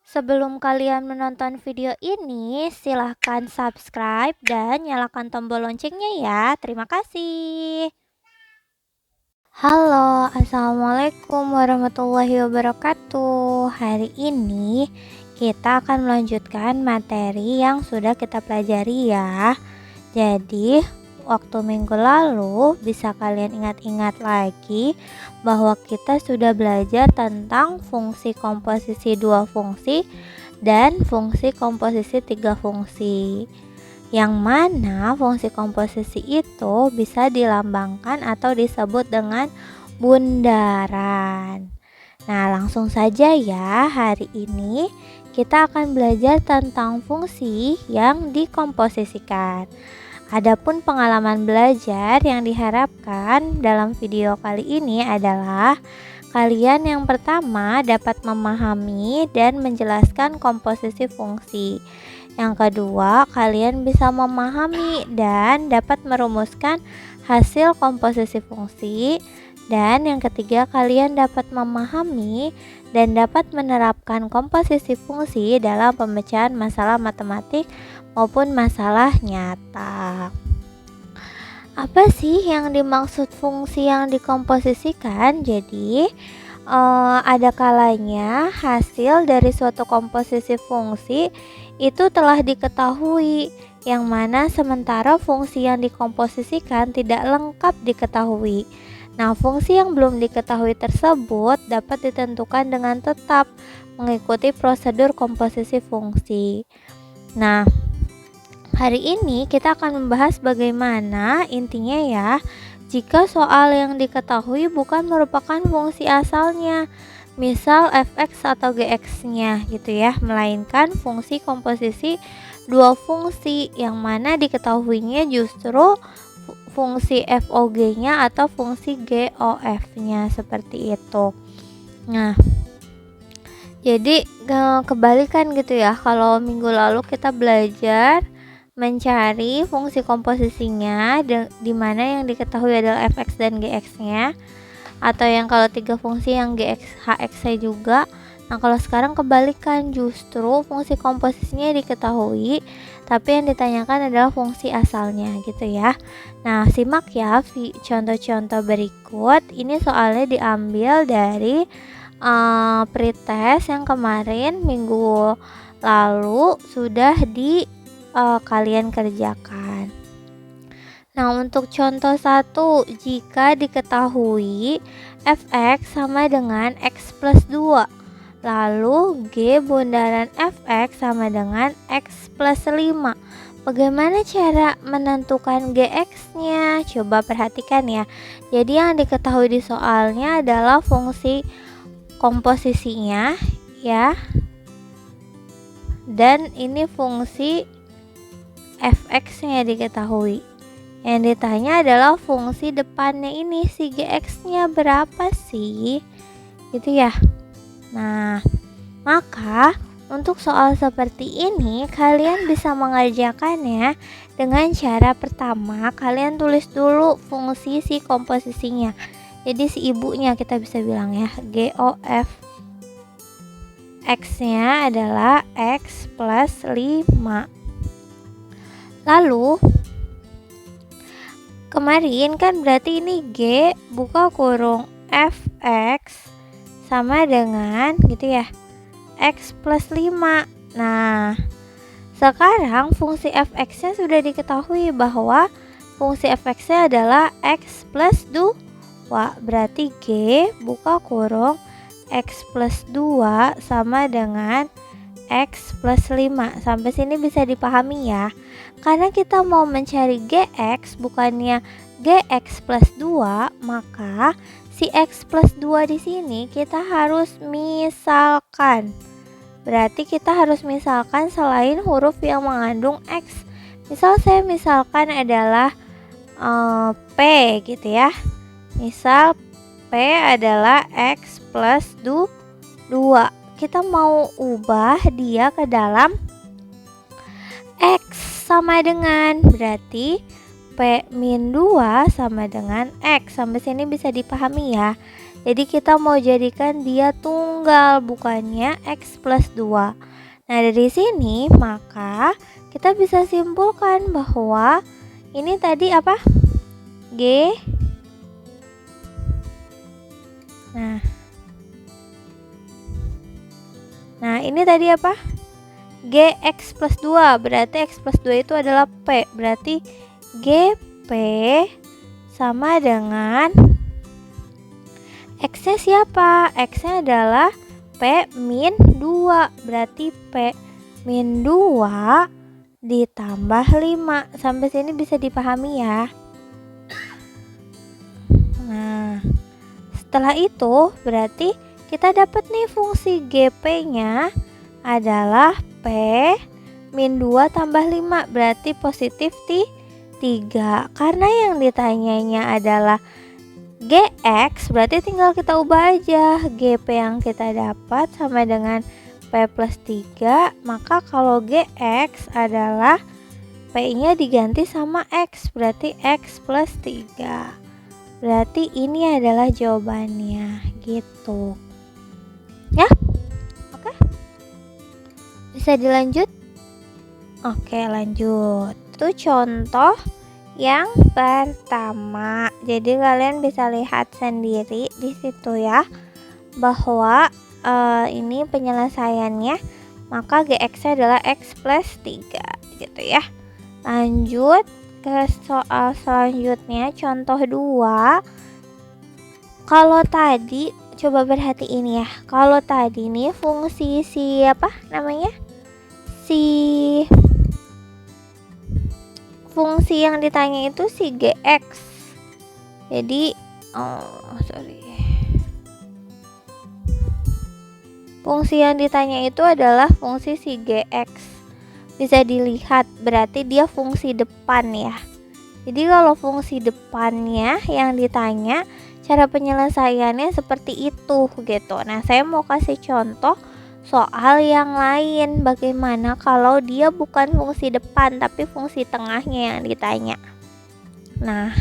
Sebelum kalian menonton video ini, silahkan subscribe dan nyalakan tombol loncengnya ya. Terima kasih. Halo, assalamualaikum warahmatullahi wabarakatuh. Hari ini kita akan melanjutkan materi yang sudah kita pelajari ya. Jadi, waktu minggu lalu bisa kalian ingat-ingat lagi bahwa kita sudah belajar tentang fungsi komposisi dua fungsi dan fungsi komposisi tiga fungsi. Yang mana fungsi komposisi itu bisa dilambangkan atau disebut dengan bundaran. Nah, langsung saja ya, hari ini kita akan belajar tentang fungsi yang dikomposisikan. Adapun pengalaman belajar yang diharapkan dalam video kali ini adalah kalian yang pertama dapat memahami dan menjelaskan komposisi fungsi. Yang kedua, kalian bisa memahami dan dapat merumuskan hasil komposisi fungsi. Dan yang ketiga, kalian dapat memahami dan dapat menerapkan komposisi fungsi dalam pemecahan masalah matematik maupun masalah nyata. Apa sih yang dimaksud fungsi yang dikomposisikan? Jadi, ada kalanya hasil dari suatu komposisi fungsi itu telah diketahui, yang mana sementara fungsi yang dikomposisikan tidak lengkap diketahui. Nah, fungsi yang belum diketahui tersebut dapat ditentukan dengan tetap mengikuti prosedur komposisi fungsi. Nah, hari ini kita akan membahas bagaimana intinya ya, jika soal yang diketahui bukan merupakan fungsi asalnya, misal fx atau gx-nya gitu ya, melainkan fungsi komposisi dua fungsi yang mana diketahuinya justru fungsi FOG-nya atau fungsi GOF-nya seperti itu. Nah, jadi kebalikan gitu ya, kalau minggu lalu kita belajar mencari fungsi komposisinya di mana yang diketahui adalah fx dan gx-nya, atau yang kalau tiga fungsi yang gx hx juga. Nah, kalau sekarang kebalikan, justru fungsi komposisinya diketahui tapi yang ditanyakan adalah fungsi asalnya gitu ya. Nah, simak ya contoh-contoh berikut. Ini soalnya diambil dari pretest yang kemarin minggu lalu sudah kalian kerjakan. Nah, untuk contoh 1, jika diketahui fx sama dengan x plus 2, lalu G bundaran fx sama dengan x plus 5. Bagaimana cara menentukan gx-nya? Coba perhatikan ya. Jadi yang diketahui di soalnya adalah fungsi komposisinya ya. Dan ini fungsi fx-nya diketahui. Yang ditanya adalah fungsi depannya ini, si gx-nya berapa sih? Gitu ya. Nah, maka untuk soal seperti ini kalian bisa mengerjakannya dengan cara pertama, kalian tulis dulu fungsi si komposisinya. Jadi si ibunya kita bisa bilang ya, GOF X-nya adalah X plus 5. Lalu kemarin kan berarti ini G buka kurung fx sama dengan gitu ya, x plus 5. Nah, sekarang fungsi fx-nya sudah diketahui bahwa fungsi fx-nya adalah x plus 2. Berarti G buka kurung x plus 2 sama dengan x plus 5. Sampai sini bisa dipahami ya. Karena kita mau mencari gx bukannya gx plus 2, maka si x plus 2 di sini kita harus misalkan. Berarti kita harus misalkan selain huruf yang mengandung x. Misal saya misalkan adalah P gitu ya. Misal P adalah x plus 2. Kita mau ubah dia ke dalam x sama dengan, berarti P min 2 sama dengan X. Sampai sini bisa dipahami ya. Jadi kita mau jadikan dia tunggal, bukannya X plus 2. Nah, dari sini maka kita bisa simpulkan bahwa ini tadi apa? G. Nah, ini tadi apa? Gx plus 2, berarti X plus 2 itu adalah P. Berarti GP sama dengan X-nya siapa? X-nya adalah P min 2. Berarti P min 2 ditambah 5. Sampai sini bisa dipahami ya. Nah, setelah itu berarti kita dapat nih fungsi GP-nya adalah P min 2 tambah 5. Berarti positif 3. Karena yang ditanyanya adalah Gx, berarti tinggal kita ubah aja. GP yang kita dapat sama dengan P plus 3. Maka kalau Gx adalah P-nya diganti sama X, berarti X plus 3. Berarti ini adalah jawabannya gitu ya. Oke, bisa dilanjut? Oke, lanjut. Itu contoh yang pertama. Jadi kalian bisa lihat sendiri di situ ya, bahwa ini penyelesaiannya, maka Gx-nya adalah X plus 3 gitu ya. Lanjut ke soal selanjutnya, contoh 2. Kalau tadi coba perhatiin ya, kalau tadi nih fungsi siapa namanya? Fungsi yang ditanya itu si Gx. Jadi fungsi yang ditanya itu adalah fungsi si Gx. Bisa dilihat berarti dia fungsi depan ya. Jadi kalau fungsi depannya yang ditanya, cara penyelesaiannya seperti itu gitu. Nah, saya mau kasih contoh soal yang lain. Bagaimana kalau dia bukan fungsi depan tapi fungsi tengahnya yang ditanya. Nah,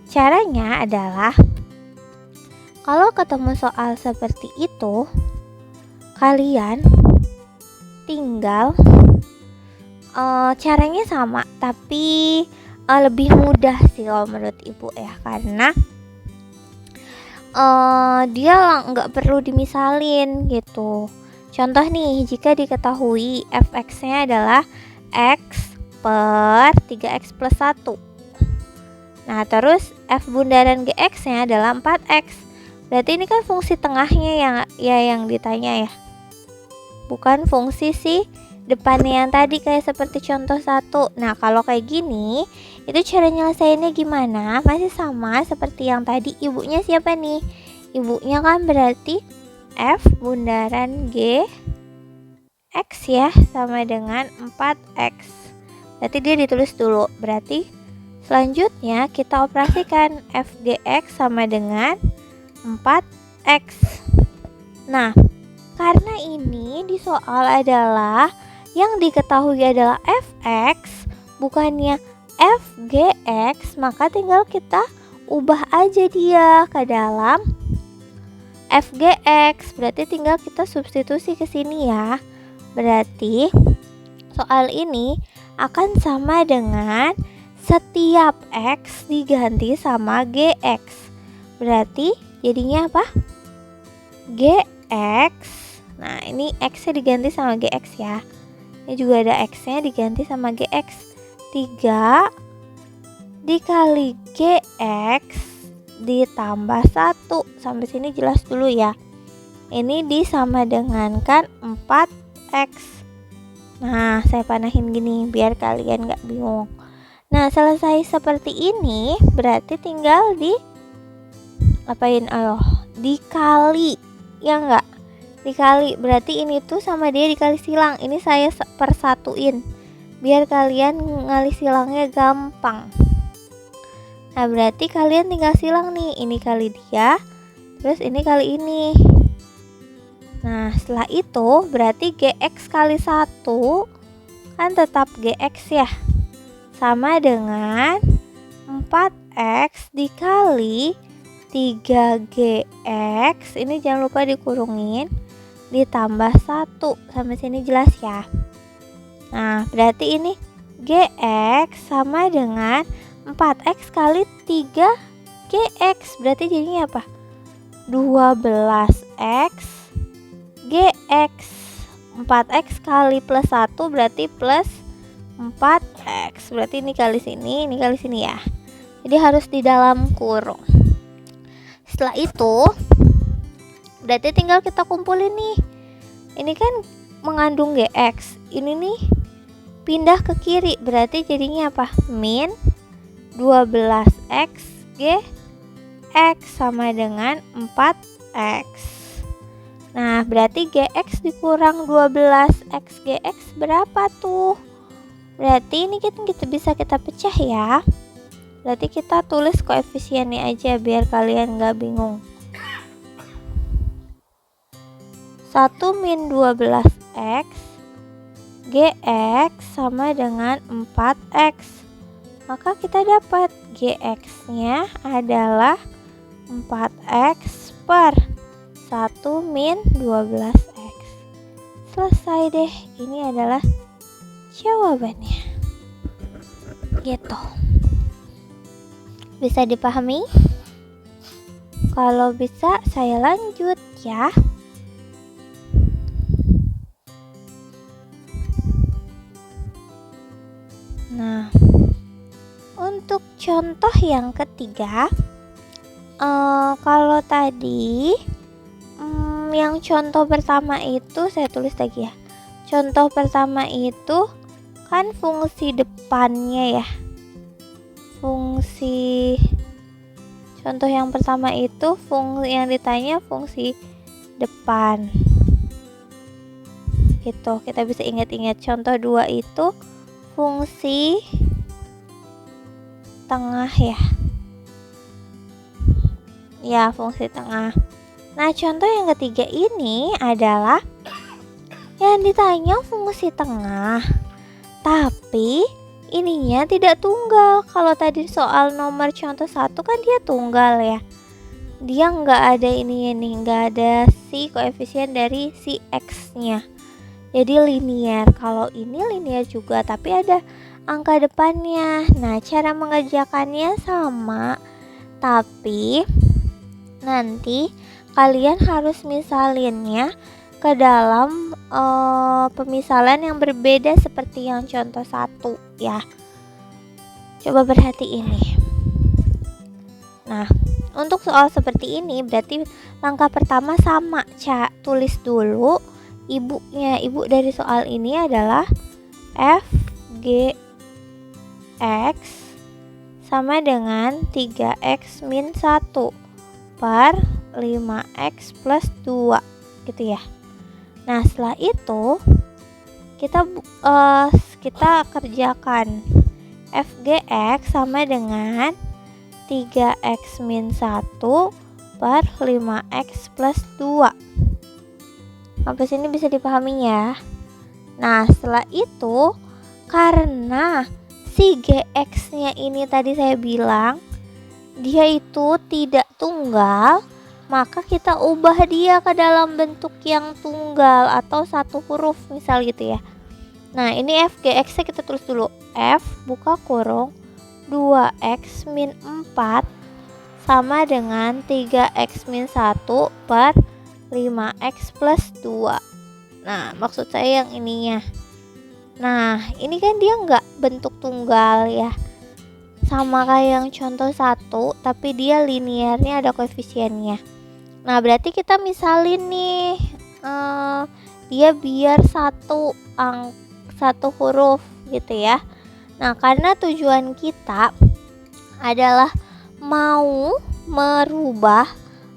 caranya adalah kalau ketemu soal seperti itu, kalian tinggal caranya sama tapi lebih mudah sih kalau menurut ibu ya, karena dia nggak perlu dimisalin gitu. Contoh nih, jika diketahui fx-nya adalah x per 3x plus 1. Nah, terus f bundaran gx-nya adalah 4x. Berarti ini kan fungsi tengahnya yang ditanya ya, bukan fungsi si depannya yang tadi kayak seperti contoh 1. Nah, kalau kayak gini, itu cara nyelesainnya gimana? Masih sama seperti yang tadi. Ibunya siapa nih? Ibunya kan berarti F bundaran G X ya, sama dengan 4X. Berarti dia ditulis dulu. Berarti selanjutnya kita operasikan FGX sama dengan 4X. Nah, karena ini di soal adalah yang diketahui adalah fx, bukannya fgx, maka tinggal kita ubah aja dia ke dalam fgx. Berarti tinggal kita substitusi ke sini ya. Berarti soal ini akan sama dengan setiap x diganti sama gx. Berarti jadinya apa? Gx. Nah, ini x-nya diganti sama gx ya. Ini juga ada x-nya diganti sama gx. 3 dikali gx ditambah 1. Sampai sini jelas dulu ya. Ini disama dengankan 4x. Nah, saya panahin gini biar kalian gak bingung. Nah, selesai seperti ini berarti tinggal dikali. Ya enggak? Dikali, berarti ini tuh sama dia dikali silang. Ini saya persatuin biar kalian ngali silangnya gampang. Nah, berarti kalian tinggal silang nih, ini kali dia, terus ini kali ini. Nah, setelah itu berarti gx kali 1 kan tetap gx ya, sama dengan 4x dikali 3GX, ini jangan lupa dikurungin, ditambah 1. Sampai sini jelas ya. Nah, berarti ini GX sama dengan 4X kali 3GX. Berarti jadinya apa? 12X GX. 4X kali plus 1 berarti plus 4X. Berarti ini kali sini, ini kali sini ya. Jadi harus di dalam kurung. Setelah itu berarti tinggal kita kumpulin nih. Ini kan mengandung GX. Ini nih pindah ke kiri, berarti jadinya apa? Min 12X GX sama dengan 4X. Nah, berarti GX dikurang 12X GX berapa tuh? Berarti ini kita bisa kita pecah ya. Berarti kita tulis koefisiennya aja biar kalian gak bingung. 1 min 12X GX sama dengan 4X. Maka kita dapat GX-nya adalah 4X per 1 min 12X. Selesai deh, ini adalah jawabannya. Gitu. Bisa dipahami? Kalau bisa saya lanjut ya. Nah, untuk contoh yang ketiga, kalau tadi yang contoh pertama itu saya tulis lagi ya. Contoh pertama itu kan fungsi depannya ya. Contoh yang pertama itu fungsi yang ditanya fungsi depan. Gitu, kita bisa ingat-ingat. Contoh 2 itu fungsi tengah ya. Ya, fungsi tengah. Nah, contoh yang ketiga ini adalah yang ditanya fungsi tengah, tapi ininya tidak tunggal. Kalau tadi soal nomor contoh 1 kan dia tunggal ya. Dia nggak ada ininya nih, nggak ada si koefisien dari si X-nya. Jadi linear. Kalau ini linear juga, tapi ada angka depannya. Nah, cara mengerjakannya sama, tapi nanti kalian harus misalinnya ke dalam pemisalan yang berbeda seperti yang contoh 1 ya. Coba perhatiin nih. Nah, untuk soal seperti ini berarti langkah pertama sama, tulis dulu ibunya. Ibu dari soal ini adalah FGX sama dengan 3X min 1 per 5X plus 2 gitu ya. Nah, setelah itu kita kerjakan FGX sama dengan 3X min 1 per 5X plus 2. Sampai sini bisa dipahami ya. Nah, setelah itu karena si GX-nya ini tadi saya bilang dia itu tidak tunggal, maka kita ubah dia ke dalam bentuk yang tunggal atau satu huruf misal gitu ya. Nah, ini FGX-nya kita tulis dulu. F buka kurung 2X min 4 sama dengan 3X min 1 per 5X plus 2. Nah, maksud saya yang ininya. Nah, ini kan dia nggak bentuk tunggal ya. Sama kayak yang contoh 1, tapi dia linearnya ada koefisiennya. Nah, berarti kita misalin nih dia biar satu huruf gitu ya. Nah, karena tujuan kita adalah mau merubah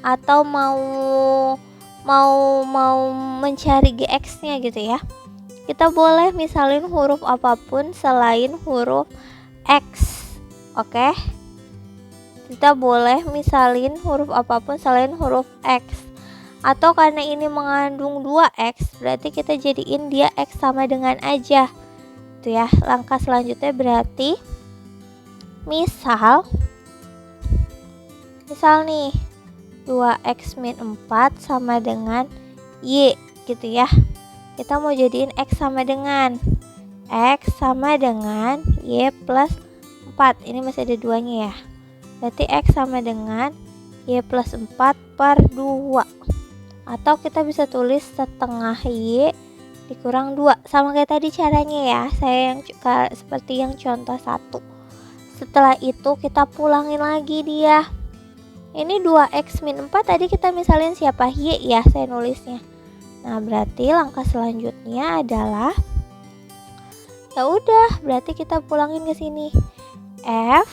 atau mau mencari GX-nya gitu ya. Kita boleh misalin huruf apapun selain huruf X. Oke. Kita boleh misalin huruf apapun selain huruf X. Atau karena ini mengandung 2X, berarti kita jadiin dia X sama dengan aja. Itu ya. Langkah selanjutnya berarti misal Misal nih 2x min 4 sama dengan Y gitu ya. Kita mau jadiin X sama dengan Y plus 4. Ini masih ada duanya ya. Berarti X sama dengan Y plus 4 per 2. Atau kita bisa tulis setengah Y dikurang 2. Sama kayak tadi caranya ya. Saya yang seperti yang contoh 1. Setelah itu kita pulangin lagi dia. Ini 2x min 4 tadi kita misalin siapa? Y ya saya nulisnya. Nah, berarti langkah selanjutnya adalah ya udah, berarti kita pulangin ke sini. F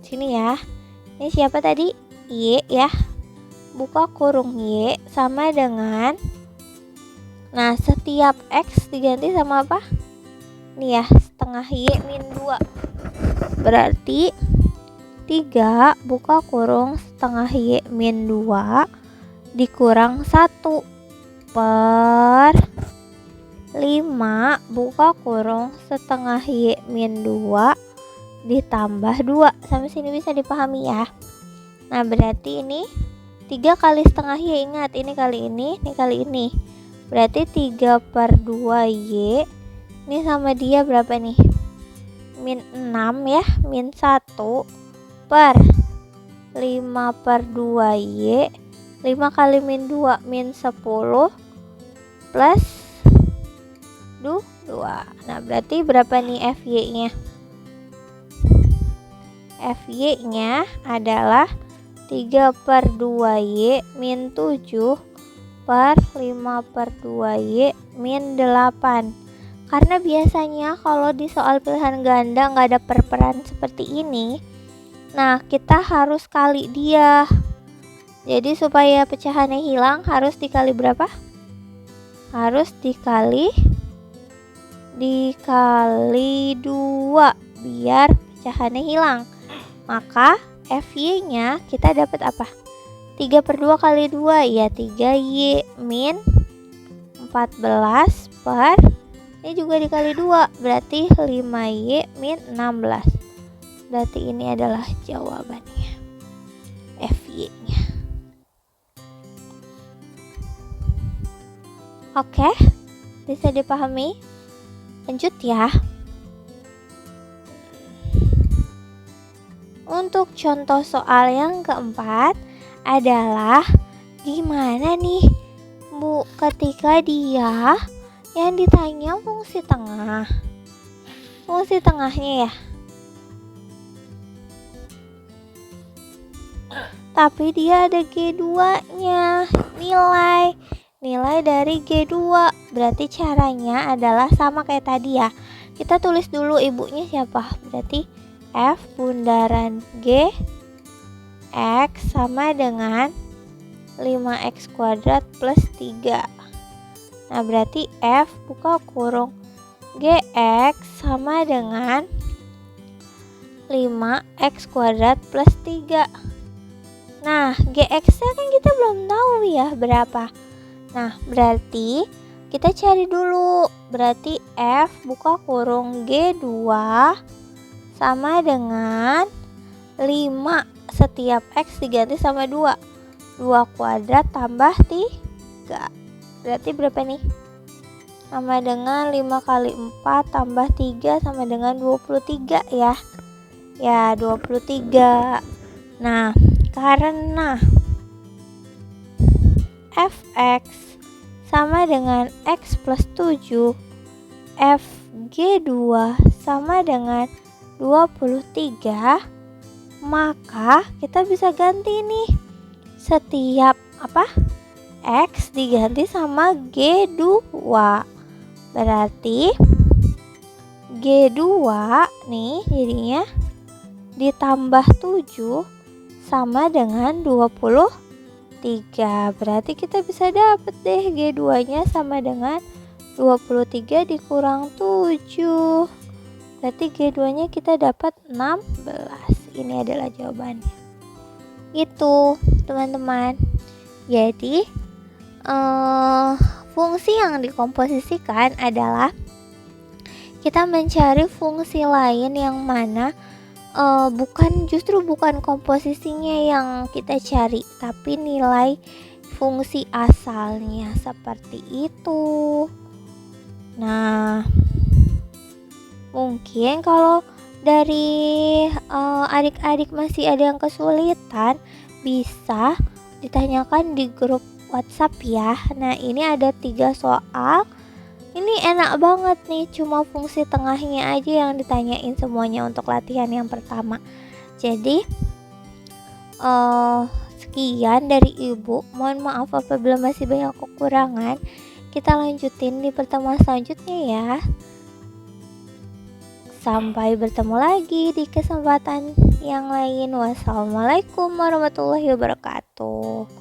sini ya. Ini siapa tadi? Y ya. Buka kurung Y sama dengan, nah setiap X diganti sama apa? Nih ya, setengah Y min 2. Berarti 3 buka kurung setengah Y min 2 dikurang 1 per 5 buka kurung setengah Y min 2 ditambah 2. Sampai sini bisa dipahami ya. Nah, berarti ini 3 kali setengah Y, ingat ini kali ini kali ini. Berarti 3 per 2 Y. Ini sama dia berapa nih? Min 6 ya, min 1 per 5 per 2 Y. 5 kali min 2 min 10 plus 2. Nah, berarti berapa nih FY-nya? FY-nya adalah 3 per 2 Y min 7 per 5 per 2 Y min 8. Karena biasanya kalau di soal pilihan ganda nggak ada perperan seperti ini, nah kita harus kali dia. Jadi supaya pecahannya hilang harus dikali berapa? Harus dikali 2 biar pecahannya hilang. Maka FY-nya kita dapat apa? 3 per 2 kali 2 ya 3Y min 14 per, ini juga dikali 2 berarti 5Y min 16. Berarti ini adalah jawabannya, FY-nya. Oke, bisa dipahami? Lanjut ya. Untuk contoh soal yang keempat adalah gimana nih Bu ketika dia yang ditanya fungsi tengah. Fungsi tengahnya ya. Tapi dia ada G2-nya, nilai dari G2. Berarti caranya adalah sama kayak tadi ya. Kita tulis dulu ibunya siapa? Berarti F bundaran G X sama dengan 5x kuadrat plus 3. Nah, berarti F buka kurung GX sama dengan 5x kuadrat plus 3. Nah, GX-nya kan kita belum tahu ya berapa. Nah, berarti kita cari dulu. Berarti F buka kurung G2 sama dengan 5. Setiap X diganti sama 2. 2 kuadrat tambah 3. Berarti berapa nih? Sama dengan 5 kali 4 tambah 3 sama dengan 23 ya. Ya, 23. Nah, karena Fx sama dengan X plus 7, Fg2 sama dengan 23, maka kita bisa ganti nih. Setiap X diganti sama G2. Berarti G2 nih jadinya ditambah 7 sama dengan 23. Berarti kita bisa dapat deh G2-nya sama dengan 23 dikurang 7. Berarti G2-nya kita dapat 16. Ini adalah jawabannya. Gitu, teman-teman. Jadi, fungsi yang dikomposisikan adalah kita mencari fungsi lain yang mana bukan komposisinya yang kita cari, tapi nilai fungsi asalnya seperti itu. Nah, mungkin kalau dari adik-adik masih ada yang kesulitan, bisa ditanyakan di grup WhatsApp ya. Nah, ini ada 3 soal. Ini enak banget nih, cuma fungsi tengahnya aja yang ditanyain semuanya untuk latihan yang pertama. Jadi, sekian dari Ibu. Mohon maaf apabila masih banyak kekurangan. Kita lanjutin di pertemuan selanjutnya ya. Sampai bertemu lagi di kesempatan yang lain. Wassalamualaikum warahmatullahi wabarakatuh.